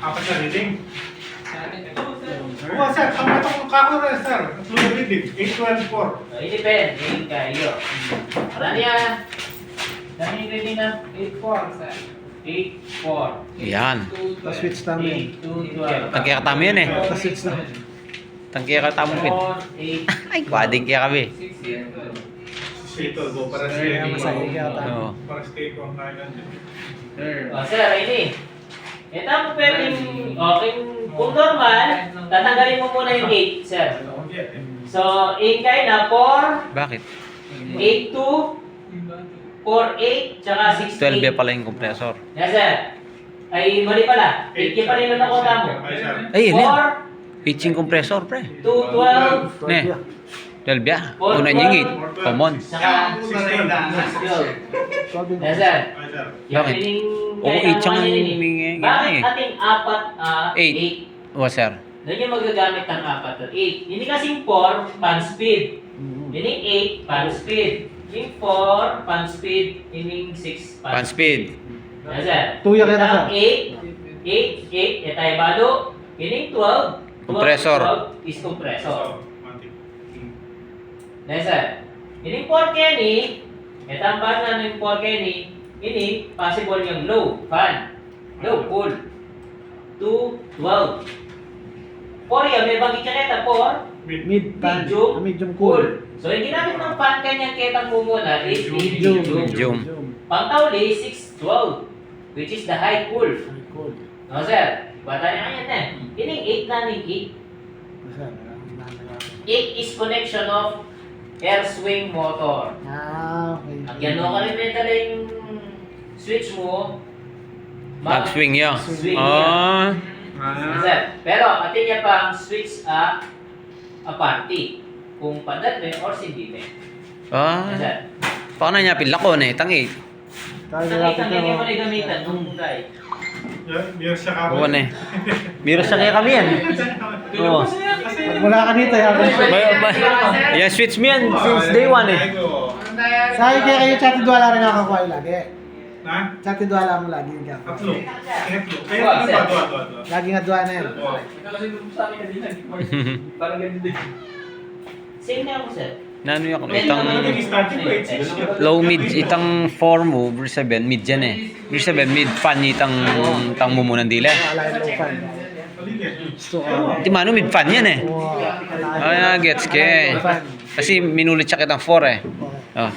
Apat na reading. Oo, sir. Ang matong kakura, sir. Tatlo reading. 812-4. Depende. Yung kayo. Dani reading na? 8-4, sir. 8-4. Yan. Pa-switch namin. 8-2-12. Tangkaya ka tamo yun eh. Pa-switch namin. Tangkaya ka tamo pin. 4-8. Ay, kwading kaya kami. Ito, go para sa Kaya masaya kaya tayo. Oo. Para sa cake ang kailan din. O, sir, ini. Ito mo pwedeng, okay, kung normal, tatanggalin mo muna yung 8, sir. So, in kay na 4, Bakit? 8-2, 4-8, tsaka 12 6-8. pala yung compressor. Yes, sir. Ay, mali pala. 8 pa rin na nakota mo. Ay, sir. Ay, yun yan. 4, Pitching compressor, pre. 2-12, Ne. 12 ya. Una yung 8. Common. tsaka 6-12. Yes, sir. Ay, sir. Bakit? Oo, 8 siyang humingi. Bakit ating 4, 8. 8? O, sir. Doon yung magagamit ng 4 at 8. Hindi kasing 4, pan speed. Meaning 8, pan speed. Yung 4, pan speed. Meaning 6, Pan speed. Yes, sir. Tuya ka na, sir. 8, 8, 8, tayo balo. Meaning 12. 12, Compressor. 12 is compressor. Matik. Yes, sir. Meaning 4 Kenny, ito ang basa ng 4 Kenny, ini possible yung low, fan, low, cool. 2, 12. 4 yan, may bagay ka kita, 4, Mid pan. medium, Medium cool. cool. So, yung ginamit ng fan kanyang kitang mumuna is Medium. medium. Medium. Pangtauli, 6, 12, which is the high cool. Cool. No, sir. Bata niya kanya na. Ining 8 na ning 8. Sir, 8 is connection of air swing motor. okay. Ang gano'n ka rin dala yung switch mo. Mag-swing yan. Swing Ah. Sir, pero atin niya pang switch a party. Kung padat mo or hindi mo. Ah. Sir. Paano niya pilakon eh? Tangi. Tayo Ang natin itang hindi mo na gamitan nung guy. Yan siya ka. Oo na eh. Biro sa kaya kami yan. Oo. Pag wala ka dito, yaman siya. Yan, switch mo yan since day one eh. Sa akin kaya kayo chat duwala rin nakakuha lagi. Na? Chat duwala mo lagi yung gap. Tatlo. Tatlo. Kaya ano ba? Dua. Lagi nga duwa na yan. Same na ako, sir. Nano yung Itang- low mid itang 4 mo, verse 7 mid yan eh. Verse 7 mid fan itang tang mo muna dila. Wala yung low fan. Gusto ka. Di mano mid fan yan eh. Wow. Ah, gets ke. Kasi minulit siya kitang 4 eh. Okay. Oh.